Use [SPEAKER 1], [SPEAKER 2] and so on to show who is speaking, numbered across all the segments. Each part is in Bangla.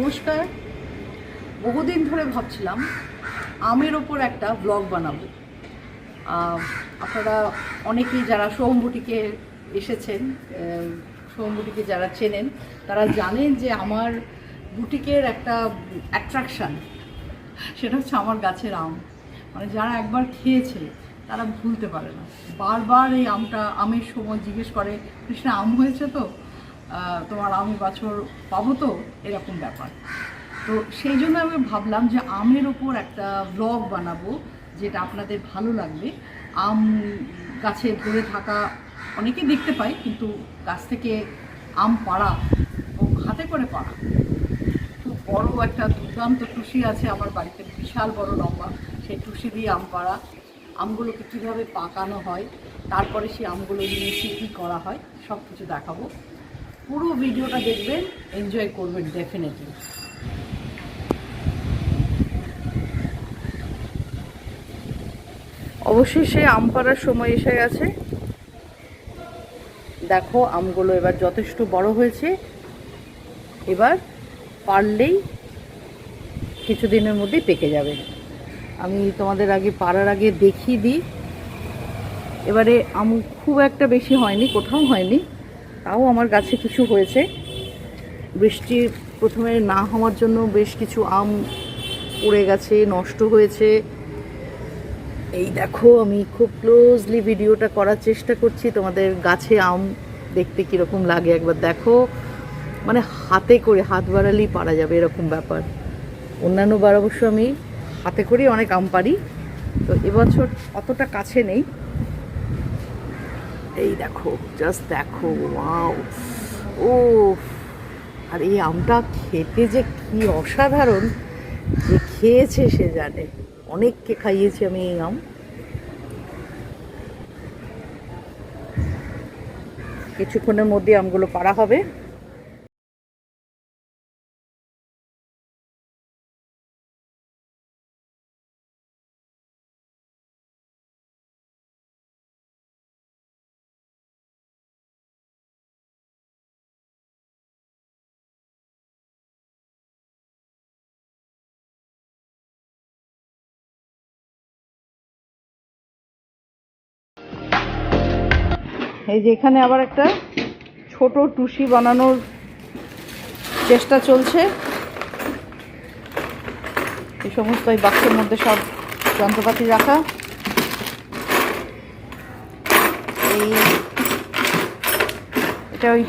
[SPEAKER 1] নমস্কার। বহুদিন ধরে ভাবছিলাম আমের ওপর একটা ব্লগ বানাবো। আপনারা অনেকেই যারা সোহম বুটিকে এসেছেন, সোহম বুটিকে যারা চেনেন তারা জানেন যে আমার বুটিকের একটা অ্যাট্রাকশান, সেটা হচ্ছে আমার গাছের আম। মানে যারা একবার খেয়েছে তারা ভুলতে পারে না। বারবার এই আমের সময় জিজ্ঞেস করে, কৃষ্ণা আম হয়েছে তো, তোমার আমি বছর পাবো তো, এরকম ব্যাপার। তো সেই জন্য আমি ভাবলাম যে আমের ওপর একটা ব্লগ বানাবো, যেটা আপনাদের ভালো লাগবে। আম গাছে ধরে থাকা অনেকেই দেখতে পাই, কিন্তু গাছ থেকে আম পাড়া ও হাতে করে পাড়া, খুব বড় একটা দুর্দান্ত টুসি আছে আমার বাড়িতে, বিশাল বড় লম্বা। সেই টুসি দিয়ে আম পাড়া, আমগুলোকে কীভাবে পাকানো হয়, তারপরে সেই আমগুলো নিয়ে কী করা হয়, সব কিছু দেখাবো। পুরো ভিডিওটা দেখবেন, এনজয় করবেন ডেফিনেটলি। অবশ্যই সে আম পাড়ার সময় এসে গেছে। দেখো আমগুলো এবার যথেষ্ট বড় হয়েছে, এবার পারলেই কিছুদিনের মধ্যেই পেকে যাবে। আমি তোমাদের আগে পাড়ার আগে দেখিয়ে দিই। এবারে আম খুব একটা বেশি হয়নি, কোথাও হয়নি, তাও আমার গাছে কিছু হয়েছে। বৃষ্টি প্রথমে না হওয়ার জন্য বেশ কিছু আম পড়ে গেছে, নষ্ট হয়েছে। এই দেখো, আমি খুব ক্লোজলি ভিডিওটা করার চেষ্টা করছি। তোমাদের গাছে আম দেখতে কীরকম লাগে একবার দেখো। মানে হাতে করে, হাত বাড়ালেই পারা যাবে এরকম ব্যাপার। অন্যান্য বার অবশ্য আমি হাতে করেই অনেক আম পারি, তো এবছর অতটা কাছে নেই। এই দেখো, জাস্ট দেখো, ওয়াও, ও। আর এই আমটা খেতে যে কি অসাধারণ, যে খেয়েছে সে জানে। অনেককে খাইয়েছি আমি এই আম। কিছুক্ষণের মধ্যে আমগুলো পাড়া হবে। এই যে এখানে আবার একটা ছোট টুসি বানানোর চেষ্টা চলছে। এই সমস্ত এই বাক্সের মধ্যে সব যন্ত্রপাতি রাখা। এই এটা ওই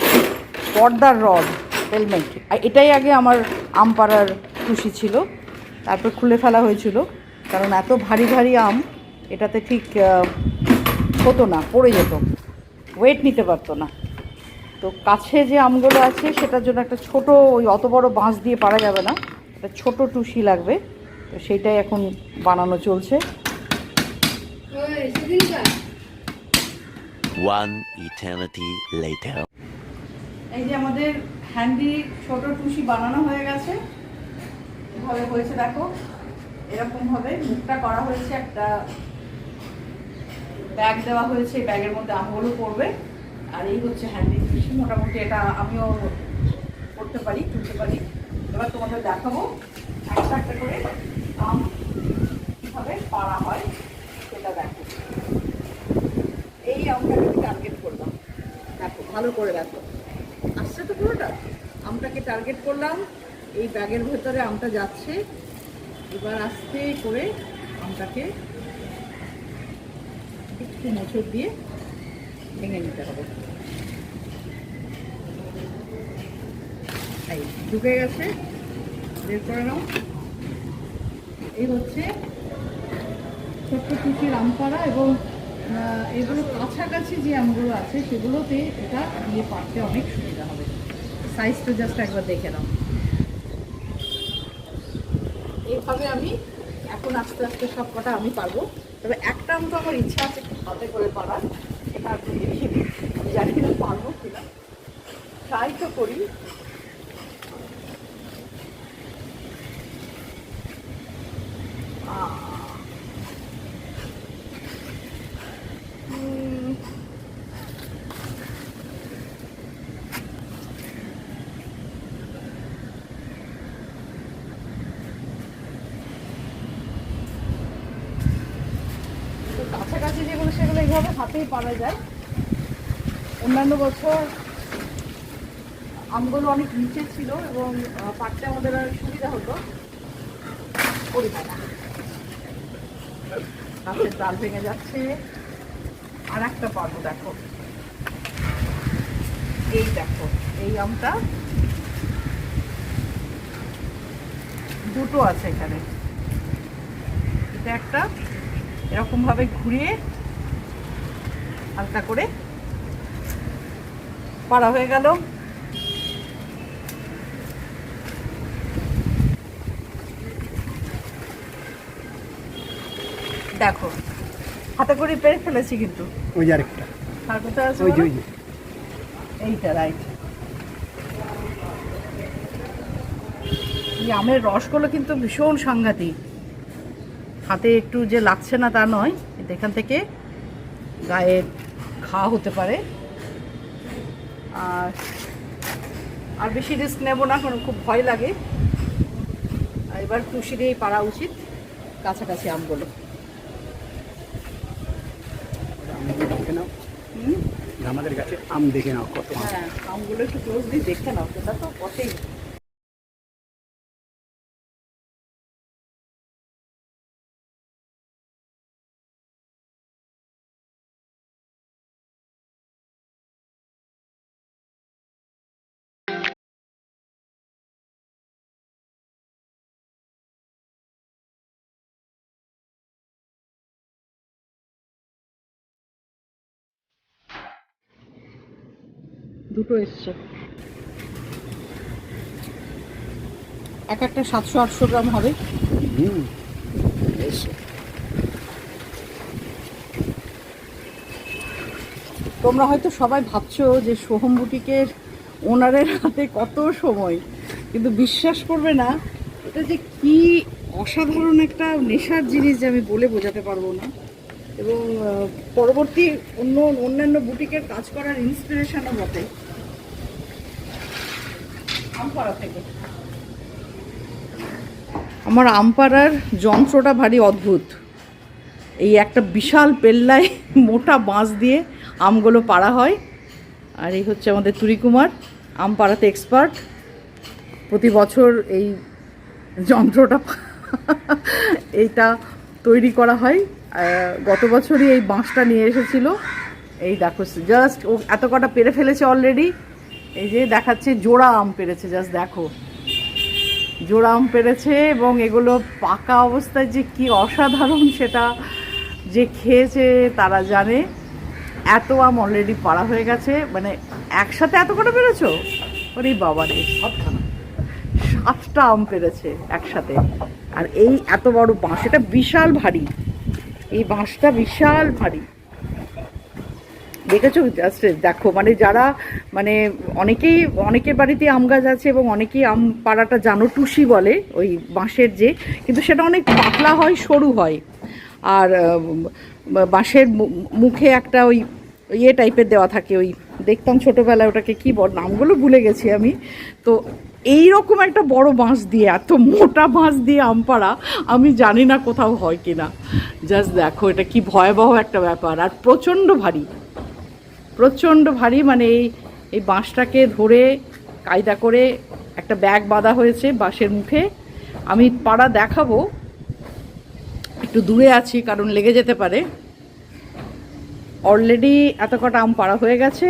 [SPEAKER 1] পর্দার রড, হেলমেট। এটাই আগে আমার আম পাড়ার টুসি ছিল, তারপর খুলে ফেলা হয়েছিল, কারণ এত ভারী ভারী আম এটাতে ঠিক হতো না, পড়ে যেত, ওয়েট নিতে পারতো না। তো কাছে যে আমগুলো আছে সেটার জন্য একটা ছোট, ওই অত বড় বাঁশ দিয়ে পারা যাবে না, একটা ছোট টুসি লাগবে। তো সেইটাই এখন বানানো চলছে।
[SPEAKER 2] One eternity later.
[SPEAKER 1] এই যে আমাদের হ্যান্ডি ছোট টুসি বানানো হয়ে গেছে। এভাবে হয়েছে দেখো, এরকম ভাবে মুখটা করা হয়েছে, একটা ব্যাগ দেওয়া হয়েছে, ব্যাগের মধ্যে আমগুলো পড়বে। আর এই হচ্ছে হ্যান্ডি টুসি। মোটামুটি এটা আমিও করতে পারি, তুলতে পারি। এবার তোমাদের দেখাবো একটা একটা করে আম কীভাবে পাড়া হয় সেটা দেখো। এই আমটাকে টার্গেট করলাম, দেখো ভালো করে দেখো, আসছে তো পুরোটা। আমটাকে টার্গেট করলাম, এই ব্যাগের ভেতরে আমটা যাচ্ছে। এবার আস্তে করে আমটাকে একটু মোচড় দিয়ে ভেঙে নিতে হবে। এই ঢুকে গেছে, বের করে নাও। এই হচ্ছে ছোট্ট টুসির আম পাড়া, এবং এগুলো কাছাকাছি যে আমগুলো আছে সেগুলোতে এটা দিয়ে পাড়তে অনেক সুবিধা হবে। সাইজটা জাস্ট একবার দেখে নাও। এইভাবে আমি এখন আস্তে আস্তে সব কটা আমি পারবো। তবে একটা আম তো আমার ইচ্ছা আছে হাতে করে পাড়ার, সেটা আপনি দেখিয়ে দিই। জানি না পারবো কিনা, ট্রাই তো করি। এইভাবে হাতেই পারা যায়। অন্যান্য বছর আমগুলো অনেক নিচে ছিল এবং পাড়তে আমাদের আর সুবিধা হতো। গাছের ডাল ভেঙে যাচ্ছে। আর একটা পারবো, দেখো এই দেখো, এই আমটা দুটো আছে এখানে। এটা একটা এরকম ভাবে ঘুরিয়ে হালকা করে পাড়া হয়ে গেল। দেখো হাতে করে পেরে ফেলেছি, কিন্তু
[SPEAKER 3] ওই যে আরেকটা,
[SPEAKER 1] আর কোথায় আছে
[SPEAKER 3] ওই যে
[SPEAKER 1] বলো?
[SPEAKER 3] ওই যে
[SPEAKER 1] এইটা রাইট। এই আমের রসগুলো কিন্তু ভীষণ সাংঘাতিক। হাতে একটু যে লাগছে না তা নয়, কিন্তু এখান থেকে গায়ে ঘা হতে পারে। আর বেশি রিস্ক নেব না, কারণ খুব ভয় লাগে। আর এবার খুশি দিয়েই পারা উচিত কাছাকাছি আমগুলো।
[SPEAKER 3] আমগুলো দেখে নাও, আমাদের গাছে আম দেখে নাও কত আম।
[SPEAKER 1] হ্যাঁ, আমগুলো একটু ক্লোজলি দেখে নাও, সেটা তো বটেই। দুটো এসছে, এক একটা 700-800 গ্রাম হবে।
[SPEAKER 3] এসো।
[SPEAKER 1] তোমরা হয়তো সবাই ভাবছো যে সোহম বুটিকের ওনারের হাতে কত সময়, কিন্তু বিশ্বাস করবে না, এটা যে কি অসাধারণ একটা নেশার জিনিস যে আমি বলে বোঝাতে পারবো না। এবং পরবর্তী অন্যান্য বুটিকের কাজ করার ইন্সপিরেশনও বটে। আমপাড়া থেকে আমার আমপাড়ার যন্ত্রটা ভারী অদ্ভুত। এই একটা বিশাল পেল্লায় মোটা বাঁশ দিয়ে আমগুলো পাড়া হয়। আর এই হচ্ছে আমাদের তুরিকুমার, আম পাড়াতে এক্সপার্ট। প্রতি বছর এই যন্ত্রটা এইটা তৈরি করা হয়। গত বছরই এই বাঁশটা নিয়ে এসেছিল। এই দেখো জাস্ট ও এত কটা পেরে ফেলেছে অলরেডি। এই যে দেখাচ্ছে জোড়া আম পেরেছে, জাস্ট দেখো জোড়া আম পেরেছে। এবং এগুলো পাকা অবস্থায় যে কি অসাধারণ সেটা যে খেয়েছে তারা জানে। এত আম অলরেডি পাড়া হয়ে গেছে, মানে একসাথে এত কটা পেরেছো? ওরে বাবা রে, 7টা আম পেরেছে একসাথে। আর এই এত বড় বাঁশ, এটা বিশাল ভারী, এই বাঁশটা বিশাল ভারী। দেখেছো জাস্ট দেখো, মানে যারা মানে অনেকের বাড়িতে আম গাছ আছে এবং অনেকেই আম পাড়াটা জানো, টুসি বলে ওই বাঁশের যে, কিন্তু সেটা অনেক পাতলা হয়, সরু হয়। আর বাঁশের মুখে একটা ওই ইয়ে টাইপের দেওয়া থাকে, ওই দেখতাম ছোটোবেলায়, ওটাকে কী বল, নামগুলো ভুলে গেছি আমি। তো এই রকম একটা বড় বাঁশ দিয়ে, এত মোটা বাঁশ দিয়ে আম পাড়া আমি জানি না কোথাও হয় কি না। জাস্ট দেখো এটা কি ভয়াবহ একটা ব্যাপার। আর প্রচণ্ড ভারী, প্রচণ্ড ভারী। মানে এই বাঁশটাকে ধরে কায়দা করে একটা ব্যাগ বাঁধা হয়েছে বাঁশের মুখে। আমি পাড়া দেখাবো, একটু দূরে আছি কারণ লেগে যেতে পারে। অলরেডি এত কটা আম পাড়া হয়ে গেছে।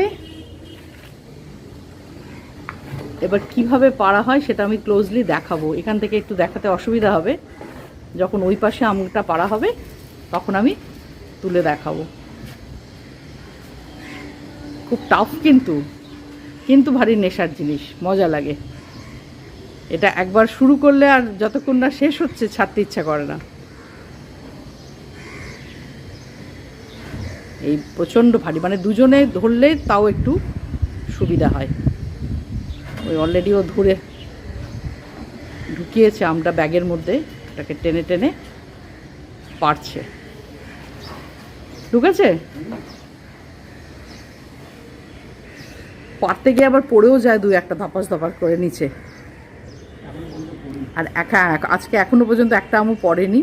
[SPEAKER 1] এবার কিভাবে পাড়া হয় সেটা আমি ক্লোজলি দেখাবো। এখান থেকে একটু দেখাতে অসুবিধা হবে, যখন ওই পাশে আমটা পাড়া হবে তখন আমি তুলে দেখাবো। খুব টাফ কিন্তু ভারী নেশার জিনিস, মজা লাগে। এটা একবার শুরু করলে আর যতক্ষণ না শেষ হচ্ছে ছাড়তে ইচ্ছা করে না। এই প্রচণ্ড ভারী, মানে দুজনে ধরলে তাও একটু সুবিধা হয়। ওই অলরেডি ও ধরে ঢুকিয়েছে আমটা ব্যাগের মধ্যে, এটাকে টেনে টেনে পারছে। ঢুকেছে, পারতে গিয়ে আবার পড়েও যায় দুই একটা ধাপাস ধাপাস করে নিচে। আর আজকে এখনো পর্যন্ত একটা আমও পড়েনি,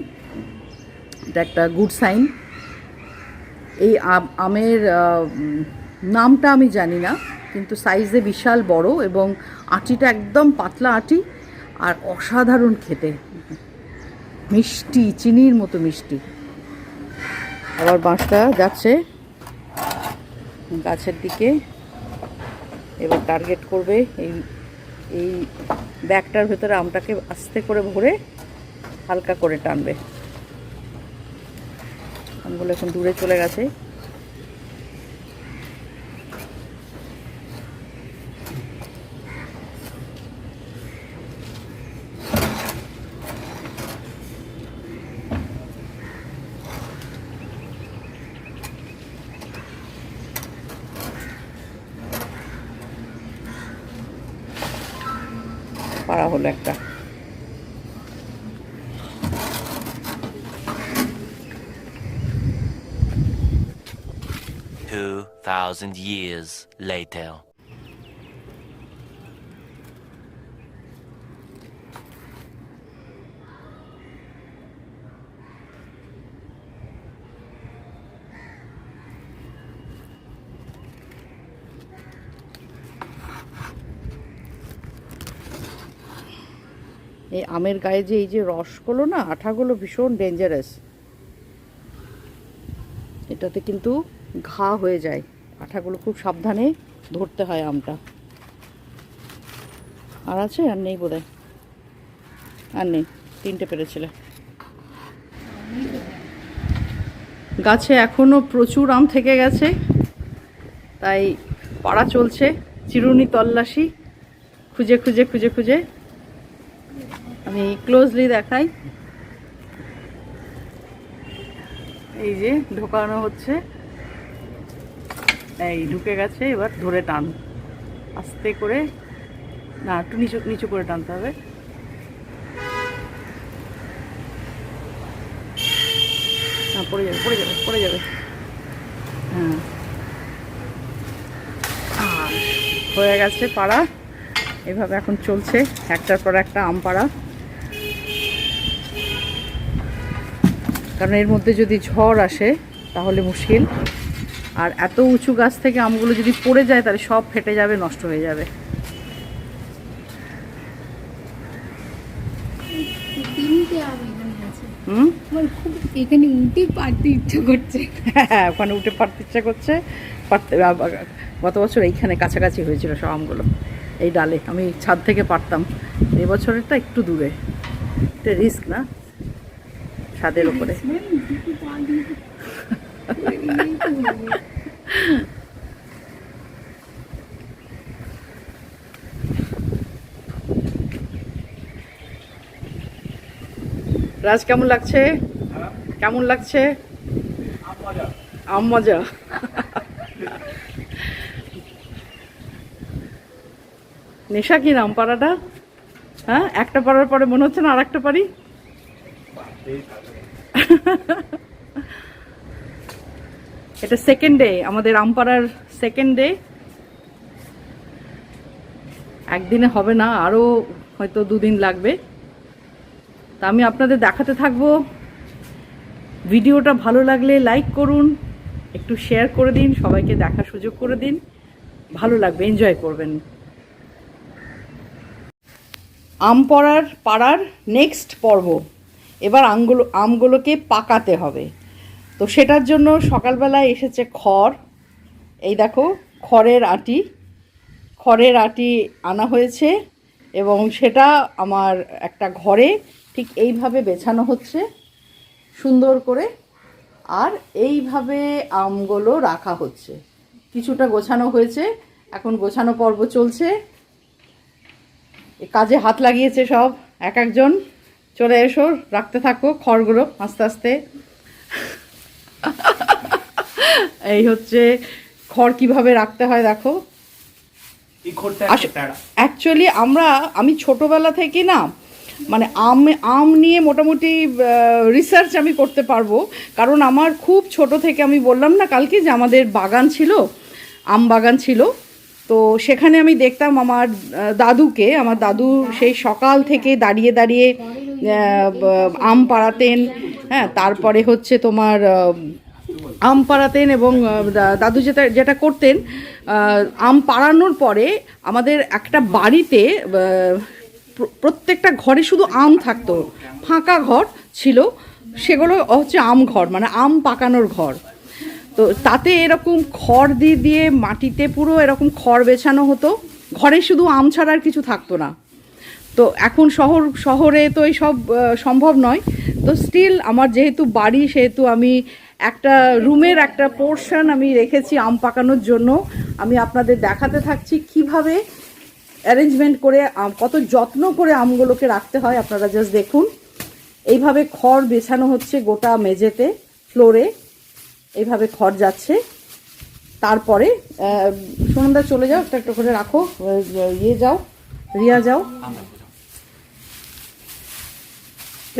[SPEAKER 1] এটা একটা গুড সাইন। এই আমের নামটা আমি জানি না, কিন্তু সাইজে বিশাল বড় এবং আটিটা একদম পাতলা আটি আর অসাধারণ খেতে, মিষ্টি, চিনির মতো মিষ্টি। আবার বাঁশটা যাচ্ছে গাছের দিকে, এবার টার্গেট করবে এই এই ব্যাগটার ভেতরে আমটাকে আস্তে করে ভরে হালকা করে টানবে। আমগুলো এখন দূরে চলে গেছে। পাড়া হলো একটা।
[SPEAKER 2] 2,000 years later.
[SPEAKER 1] এই আমের গায়ে যে এই যে রসগুলো না, আঠাগুলো ভীষণ ডেঞ্জারাস। এটাতে কিন্তু ঘা হয়ে যায়, আঠাগুলো খুব সাবধানে ধরতে হয় আমটা। আর আছে? আর নেই বোধহয়, আর নেই, 3টে পেরেছিলে। গাছে এখনো প্রচুর আম থেকে গেছে, তাই পাড়া চলছে, চিরুনি তল্লাশি, খুঁজে খুঁজে খুঁজে খুঁজে। আমি ক্লোজলি দেখাই, এই যে ঢোকানো হচ্ছে, এই ঢুকে গেছে। এবার ধরে টান, আস্তে করে, না একটু নিচু নিচু করে টানতে হবে। না, পড়ে যাবে পড়ে যাবে পড়ে যাবে। হ্যাঁ, হয়ে গেছে পাড়া। এভাবে এখন চলছে একটার পর একটা আম পাড়া, কারণ এর মধ্যে যদি ঝড় আসে তাহলে মুশকিল। আর এত উঁচু গাছ থেকে আমগুলো যদি পড়ে যায় তাহলে সব ফেটে যাবে, নষ্ট হয়ে যাবে।
[SPEAKER 4] এখানে উঠে পারতে ইচ্ছা করছে।
[SPEAKER 1] হ্যাঁ, ওখানে উঠে পারতে ইচ্ছা করছে। পারতে গত বছর এইখানে কাছাকাছি হয়েছিল সব আমগুলো, এই ডালে। আমি ছাদ থেকে পারতাম। এবছরেরটা একটু দূরে, একটা রিস্ক না ছাদের ওপরে। রাজ, কেমন লাগছে? কেমন লাগছে? আম মজা। নেশা কি নাম পাড়াটা? হ্যাঁ, একটা পাড়ার পরে মনে হচ্ছে না আর একটা পারি। এটা সেকেন্ড ডে, আমাদের আমপাড়ার সেকেন্ড ডে। একদিনে হবে না, আরও হয়তো 2 দিন লাগবে। তা আমি আপনাদের দেখাতে থাকবো। ভিডিওটা ভালো লাগলে লাইক করুন, একটু শেয়ার করে দিন, সবাইকে দেখার সুযোগ করে দিন, ভালো লাগবে, এনজয় করবেন। আম পাড়ার নেক্সট পর্ব, এবার আমগুলোকে পাকাতে হবে। তো সেটার জন্য সকালবেলায় এসেছে খড়, এই দেখো খড়ের আটি আনা হয়েছে, এবং সেটা আমার একটা ঘরে ঠিক এইভাবে বেছানো হচ্ছে সুন্দর করে। আর এইভাবে আমগুলো রাখা হচ্ছে, কিছুটা গোছানো হয়েছে, এখন গোছানো পর্ব চলছে। কাজে হাত লাগিয়েছে সব এক একজন। চলে এসো, রাখতে থাকো খড়গুলো আস্তে আস্তে। এই হচ্ছে খড় কিভাবে রাখতে হয় দেখো। অ্যাকচুয়ালি আমি ছোটবেলা থেকে না, মানে আম নিয়ে মোটামুটি রিসার্চ আমি করতে পারবো, কারণ আমার খুব ছোট থেকে, আমি বললাম না কালকে যে আমাদের বাগান ছিল, আম বাগান ছিল। তো সেখানে আমি দেখতাম আমার দাদু সেই সকাল থেকে দাঁড়িয়ে দাঁড়িয়ে আম পাড়াতেন। হ্যাঁ, তারপরে হচ্ছে তোমার আম পাড়াতেন এবং দাদু যেটা যেটা করতেন, আম পাড়ানোর পরে আমাদের একটা বাড়িতে প্রত্যেকটা ঘরে শুধু আম থাকতো, ফাঁকা ঘর ছিল, সেগুলো হচ্ছে আম ঘর, মানে আম পাকানোর ঘর। তো তাতে এরকম খড় দিয়ে দিয়ে মাটিতে পুরো এরকম খড় বেছানো হতো, ঘরে শুধু আম ছাড়া আর কিছু থাকতো না। তো এখন শহরে তো এইসব সম্ভব নয়। তো স্টিল আমার যেহেতু বাড়ি, সেহেতু আমি একটা রুমের একটা পোর্শন আমি রেখেছি আম পাকানোর জন্য। আমি আপনাদের দেখাতে থাকছি কিভাবে অ্যারেঞ্জমেন্ট করে, কত যত্ন করে আমগুলোকে রাখতে হয়। আপনারা জাস্ট দেখুন, এইভাবে খড় বেছানো হচ্ছে গোটা মেঝেতে, ফ্লোরে এইভাবে খড় যাচ্ছে। তারপরে সুনন্দা চলে যাও, একটা একটা করে রাখো, যাও রিয়া যাও।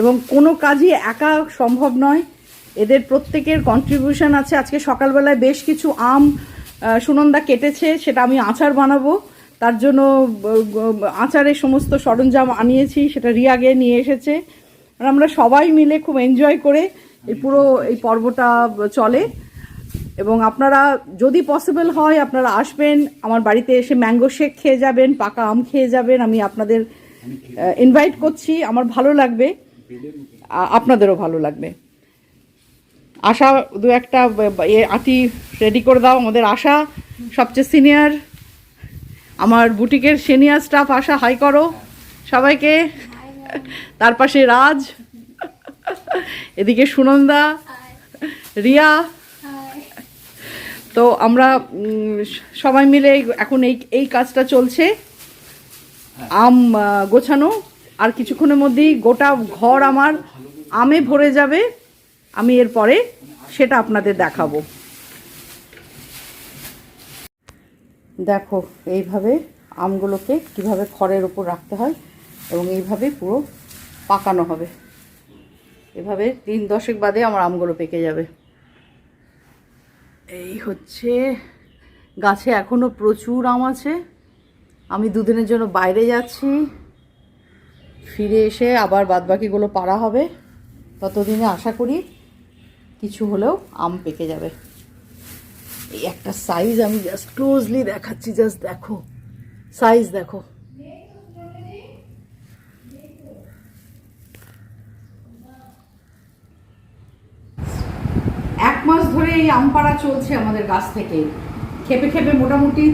[SPEAKER 1] এবং কোনো কাজই একা সম্ভব নয়, এদের প্রত্যেকের কন্ট্রিবিউশন আছে। আজকে সকালবেলায় বেশ কিছু আম সুনন্দা কেটেছে, সেটা আমি আচার বানাবো, তার জন্য আচারের সমস্ত সরঞ্জাম আনিয়েছি, সেটা রিয়া গিয়ে নিয়ে এসেছে। আর আমরা সবাই মিলে খুব এনজয় করে এই পুরো এই পর্বটা চলে। এবং আপনারা যদি পসিবল হয় আপনারা আসবেন আমার বাড়িতে, এসে ম্যাঙ্গো শেক খেয়ে যাবেন, পাকা আম খেয়ে যাবেন। আমি আপনাদের ইনভাইট করছি, আমার ভালো লাগবে, আপনাদেরও ভালো লাগবে। আশা দু একটা আটি রেডি করে দাও। আমাদের আশা সবচেয়ে সিনিয়র, আমার বুটিকের সিনিয়র স্টাফ। আশা হাই করো সবাইকে। তার পাশে রাজ, এদিকে সুনন্দা, রিয়া। তো আমরা সবাই মিলে এখন এই কাজটা চলছে, আম গোছানো। আর কিছুক্ষণের মধ্যেই গোটা ঘর আমার আমে ভরে যাবে। আমি এরপরে সেটা আপনাদের দেখাবো। দেখো এইভাবে আমগুলোকে কিভাবে খড়ের উপর রাখতে হয় এবং এইভাবে পুরো পাকানো হবে। এভাবে 3-10 বাদে আমার আমগুলো পেকে যাবে। এই হচ্ছে, গাছে এখনও প্রচুর আম আছে। আমি দুদিনের জন্য বাইরে যাচ্ছি, ফিরে এসে আবার বাদবাকিগুলো পাড়া হবে। ততদিনে আশা করি কিছু হলেও আম পেকে যাবে। এই একটা সাইজ আমি জাস্ট ক্লোজলি দেখাচ্ছি, জাস্ট দেখো সাইজ দেখো। এক মাস ধরে এই আম পাড়া চলছে আমাদের গাছ থেকে। খেপে খেপে মোটামুটি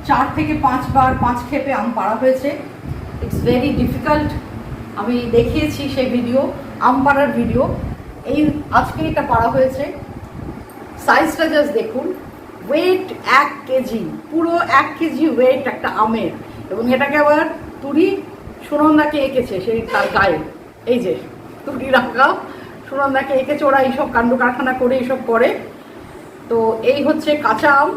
[SPEAKER 1] 4 থেকে 5 বার 5 খেপে আম পাড়া হয়েছে। It's very difficult. আমি দেখিয়েছি সেই ভিডিও, আম পাড়ার ভিডিও। এই আজকে এটা পাড়া হয়েছে। সাইজটা জাস্ট দেখুন, ওয়েট 1 কেজি, পুরো 1 কেজি ওয়েট একটা আমের। এবং এটাকে আবার তুড়ি সুনন্দাকে এঁকেছে সেই তার গায়ে, এই যে তুড়ি রাখা সুনন্দাকে এঁকেছে। ওরা এইসব কাণ্ড কারখানা করে এইসব করে। তো এই হচ্ছে কাঁচা আম।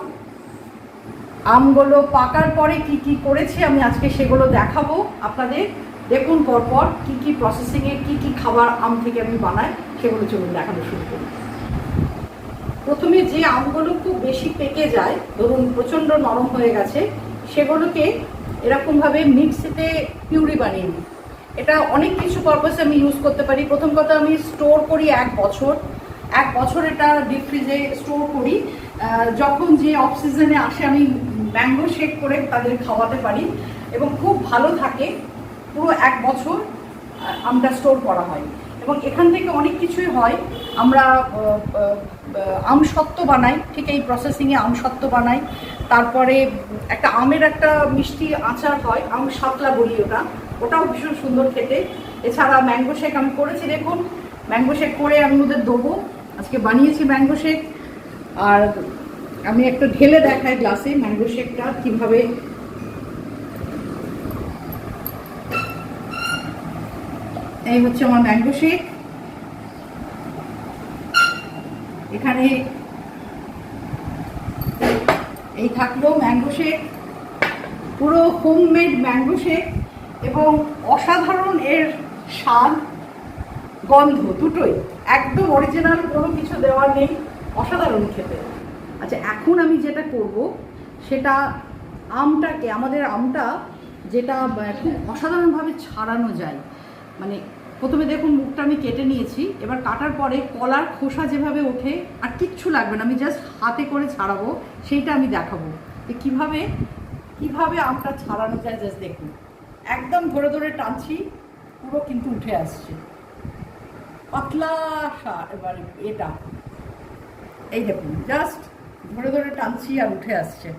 [SPEAKER 1] আমগুলো পাকার পরে কি কি করেছি আমি আজকে সেগুলো দেখাবো আপনাদের। দেখুন পরপর কি কি প্রসেসিংয়ে কি কি খাবার আম থেকে আমি বানাই, সেগুলো চলুন দেখানো শুরু করি। প্রথমে যে আমগুলো খুব বেশি পেকে যায়, ধরুন প্রচণ্ড নরম হয়ে গেছে, সেগুলোকে এরকমভাবে মিক্সিতে পিউরি বানিয়ে নিই। এটা অনেক কিছু পারপাসে আমি ইউজ করতে পারি। প্রথম কথা, আমি স্টোর করি 1 বছর। 1 বছর এটা ডিপ ফ্রিজে স্টোর করি। যখন যে অফ সিজনে আসে আমি ম্যাঙ্গো শেক করে তাদের খাওয়াতে পারি এবং খুব ভালো থাকে। পুরো 1 বছর আমটা স্টোর করা হয় এবং এখান থেকে অনেক কিছুই হয়। আমরা আমসত্ত্ব বানাই, ঠিক এই প্রসেসিংয়ে আমসত্ত্ব বানাই। তারপরে একটা আমের একটা মিষ্টি আচার হয়, আম সাতলা বলি ওটাও ভীষণ সুন্দর খেতে। এছাড়া ম্যাঙ্গো শেক আমি করেছি, দেখুন ম্যাঙ্গো শেক করে আমি ওদের দেবো। আজকে বানিয়েছি ম্যাঙ্গো শেক। আর আমি একটা ঢেলে দেখাই গ্লাসে ম্যাঙ্গো শেকটা কীভাবে। এই হচ্ছে আমার ম্যাঙ্গো শেক। এখানে এই থাকলো ম্যাঙ্গো শেক, পুরো হোমমেড ম্যাঙ্গো শেক এবং অসাধারণ এর স্বাদ, গন্ধ দুটোই একদম অরিজিনাল, কোনো কিছু দেওয়ার নেই, অসাধারণ খেতে। আচ্ছা, এখন আমি যেটা করব সেটা আমাদের আমটা যেটা খুব অসাধারণভাবে ছাড়ানো যায়, মানে প্রথমে দেখুন মুখটা আমি কেটে নিয়েছি, এবার কাটার পরে কলার খোসা যেভাবে ওঠে আর কিচ্ছু লাগবে না, আমি জাস্ট হাতে করে ছাড়াবো, সেইটা আমি দেখাবো যে কীভাবে কীভাবে আমটা ছাড়ানো যায়। জাস্ট দেখুন, একদম ধরে ধরে টানছি, পুরো কিন্তু উঠে আসছে পাতলা এবার এটা এই দেখুন, জাস্ট ধরে ধরে টানছি আর উঠে আসছে।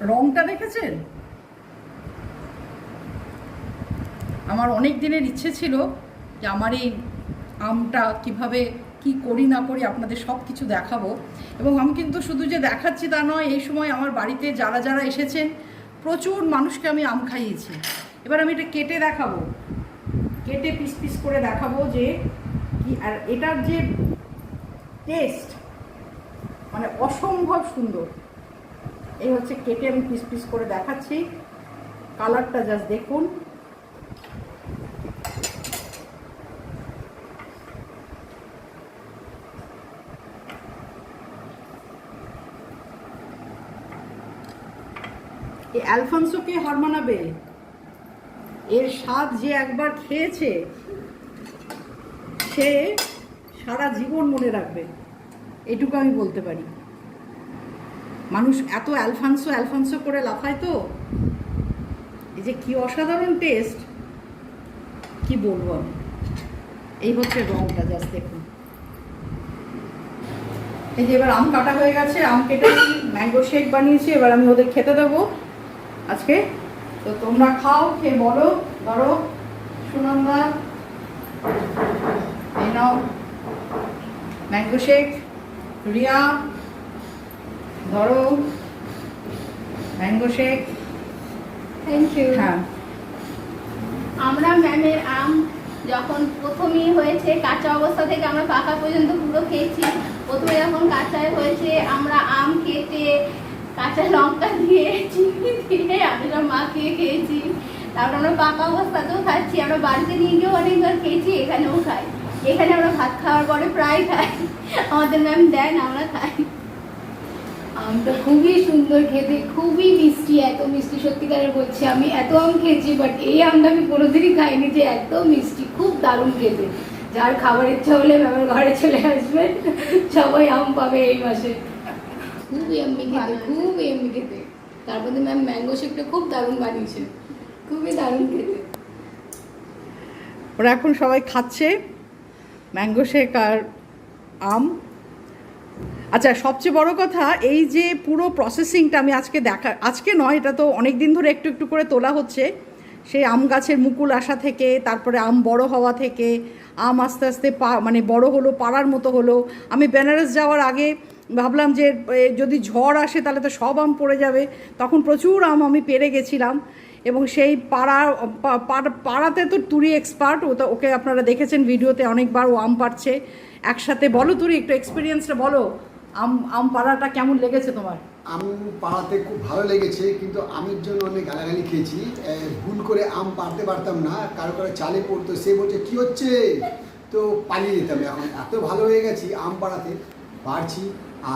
[SPEAKER 1] রংটা দেখেছেন? আমার অনেক দিনের ইচ্ছে ছিল যে আমার এই আমটা কিভাবে কি করি না করি আপনাদের সব কিছু দেখাবো। এবং আমি কিন্তু শুধু যে দেখাচ্ছি তা নয়, এই সময় আমার বাড়িতে যারা যারা এসেছেন প্রচুর মানুষকে আমি আম খাইয়েছি। এবার আমি এটা কেটে দেখাবো, কেটে পিস পিস করে দেখাবো যে কি, আর এটার যে টেস্ট মানে অসম্ভব সুন্দর। এই হচ্ছে কেটে আমি পিস পিস করে দেখাচ্ছি, কালারটা জাস্ট দেখুন। এই অ্যালফান্সোকে হার মানাবে, এর স্বাদ যে একবার খেয়েছে সে সারা জীবন মনে রাখবে, এটুকু আমি বলতে পারি। মানুষ এত অ্যালফান্সো অ্যালফান্সো করে লাফায়, তো এই যে কি অসাধারণ টেস্ট, কি বলবো আমি। এই হচ্ছে রংটা, জাস্ট দেখুন। এই যে এবার আম কাটা হয়ে গেছে, আম কেটে ম্যাঙ্গো শেক বানিয়েছি, এবার আমি ওদের খেতে দেবো আজকে। তো তোমরা খাও, খেয়ে বলো। ধরো সুনন্দা, এই নাও ম্যাঙ্গো শেক। রিয়া ধরো ম্যাঙ্গো শেক।
[SPEAKER 4] Thank you.
[SPEAKER 1] হ্যাঁ,
[SPEAKER 4] আমরা ম্যামের আম যখন প্রথমেই হয়েছে কাঁচা অবস্থা থেকে আমরা পাকা পর্যন্ত পুরো খেয়েছি। প্রথমে যখন কাঁচায় হয়েছে আমরা আম কেটে কাঁচা লঙ্কা দিয়ে চিনি দিয়ে আমি সব মাখিয়ে খেয়েছি। তারপর আমরা পাকা অবস্থাতেও খাচ্ছি, আমরা বাড়িতে নিয়ে গিয়েও অনেকবার খেয়েছি, এখানেও খাই। এখানে আমরা ভাত খাওয়ার পরে প্রায় খাই, আমাদের ম্যাম দেন, আমরা খাই। আমটা খুবই সুন্দর খেতে, খুবই মিষ্টি, এত মিষ্টি সত্যিকারের বলছি। আমি এত আম খেয়েছি, বাট এই আমটা আমি কোনোদিনই খাইনি যে এত মিষ্টি, খুব দারুণ খেতে। যার খাবার ইচ্ছা হলে ম্যামের ঘরে চলে আসবেন, সবাই আম পাবে এই মাসে। খুবই এমনি খেতে, খুব এমনি খেতে। তারপরে ম্যাম ম্যাঙ্গো শেকটা খুব দারুণ বানিয়েছে, খুবই দারুণ খেতে।
[SPEAKER 1] ওরা এখন সবাই খাচ্ছে ম্যাঙ্গো শেক আর আম। আচ্ছা, সবচেয়ে বড় কথা এই যে পুরো প্রসেসিংটা আমি আজকে নয়, এটা তো অনেক দিন ধরে একটু একটু করে তোলা হচ্ছে। সেই আম গাছের মুকুল আসা থেকে, তারপরে আম বড় হওয়া থেকে, আম আস্তে আস্তে মানে বড় হলো, পাড়ার মতো হলো। আমি বেনারস যাওয়ার আগে ভাবলাম যে যদি ঝড় আসে তাহলে তো সব আম পড়ে যাবে, তখন প্রচুর আম আমি পেরে গেছিলাম। এবং সেই পাড়াতে তো তুরি এক্সপার্ট, ওকে আপনারা দেখেছেন ভিডিওতে অনেকবার, ও আম পাড়ছে একসাথে। বলো তুরি, একটু এক্সপিরিয়েন্সটা বলো, আম পাড়াটা কেমন লেগেছে তোমার?
[SPEAKER 3] আম পাড়াতে খুব ভালো লেগেছে, কিন্তু আমের জন্য অনেক গালাগালি খেয়েছি। ভুল করে আম পাড়তে পারতাম না, কারো কারো চালে পড়তো, সে বলছে কী হচ্ছে, তো পালিয়ে যেতাম। এখন এত ভালো হয়ে গেছি আম পাড়াতে, পারছি।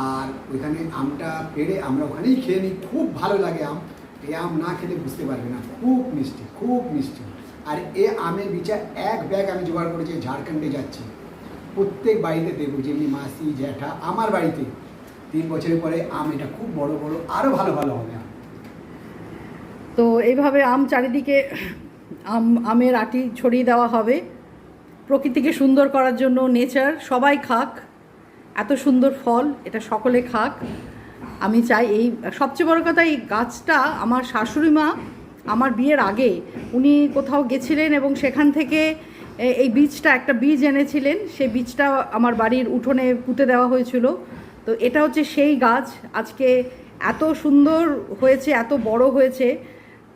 [SPEAKER 3] আর ওইখানে আমটা পেড়ে আমরা ওখানেই খেয়ে নিই, খুব ভালো লাগে আম। এই আম না খেলে বুঝতে পারবে না, খুব মিষ্টি, খুব মিষ্টি। আর এ আমের বিচা এক ব্যাগ আমি জোগাড় করেছি, ঝাড়খণ্ডে যাচ্ছি, প্রত্যেক বাড়িতে দেবো, যেমনি মাসি জ্যাঠা। আমার বাড়িতে 3 বছরের পরে আম এটা খুব বড় বড় আরও ভালো ভালো হবে আম।
[SPEAKER 1] তো এইভাবে আম চারিদিকে আমের আটি ছড়িয়ে দেওয়া হবে প্রকৃতিকে সুন্দর করার জন্য। নেচার সবাই খাক, এত সুন্দর ফল, এটা সকলে খাক আমি চাই। এই সবচেয়ে বড় কথা, এই গাছটা আমার শাশুড়ি মা আমার বিয়ের আগে উনি কোথাও গেছিলেন এবং সেখান থেকে এই বীজটা, একটা বীজ এনেছিলেন, সেই বীজটা আমার বাড়ির উঠোনে পুঁতে দেওয়া হয়েছিল। তো এটা হচ্ছে সেই গাছ, আজকে এত সুন্দর হয়েছে, এত বড় হয়েছে।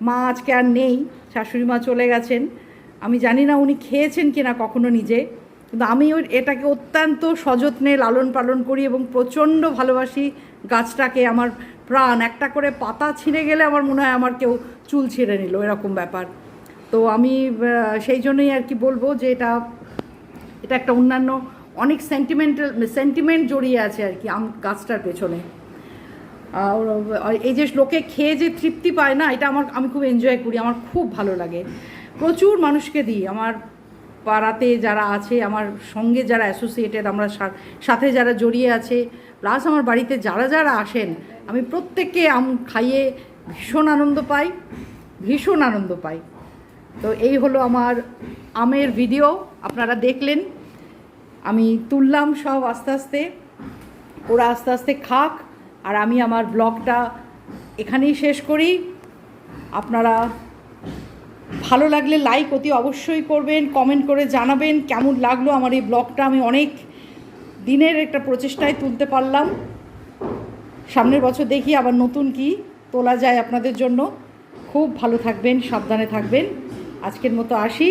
[SPEAKER 1] মা আজকে আর নেই, শাশুড়ি মা চলে গেছেন। আমি জানি না উনি খেয়েছেন কিনা কখনো নিজে, কিন্তু আমি এটাকে অত্যন্ত সযত্নে লালন পালন করি এবং প্রচণ্ড ভালোবাসি গাছটাকে। আমার প্রাণ, একটা করে পাতা ছিঁড়ে গেলে আমার মনে হয় আমার কেউ চুল ছিঁড়ে নিল, এরকম ব্যাপার। তো আমি সেই জন্যই আর কি বলবো যে এটা একটা অন্যান্য অনেক সেন্টিমেন্ট জড়িয়ে আছে আর কি আম গাছটার পেছনে। আর এই যে লোকে খেয়ে যে তৃপ্তি পায় না, এটা আমি খুব এনজয় করি, আমার খুব ভালো লাগে। প্রচুর মানুষকে দিই, আমার পাড়াতে যারা আছে, আমার সঙ্গে যারা অ্যাসোসিয়েটেড, আমরা সাথে যারা জড়িয়ে আছে, প্লাস আমার বাড়িতে যারা যারা আসেন, আমি প্রত্যেককে আম খাইয়ে ভীষণ আনন্দ পাই, ভীষণ আনন্দ পাই। তো এই হলো আমার আমের ভিডিও, আপনারা দেখলেন। আমি তুললাম সব আস্তে আস্তে, ওরা আস্তে আস্তে খাক, আর আমি আমার ব্লগটা এখানেই শেষ করি। আপনারা ভালো লাগলে লাইক অতি অবশ্যই করবেন, কমেন্ট করে জানাবেন কেমন লাগলো আমার এই ব্লগটা। আমি অনেক দিনের একটা প্রচেষ্টায় তুলতে পারলাম। সামনের বছর দেখি আবার নতুন কি তোলা যায় আপনাদের জন্য। খুব ভালো থাকবেন, সাবধানে থাকবেন। আজকের মতো আসি।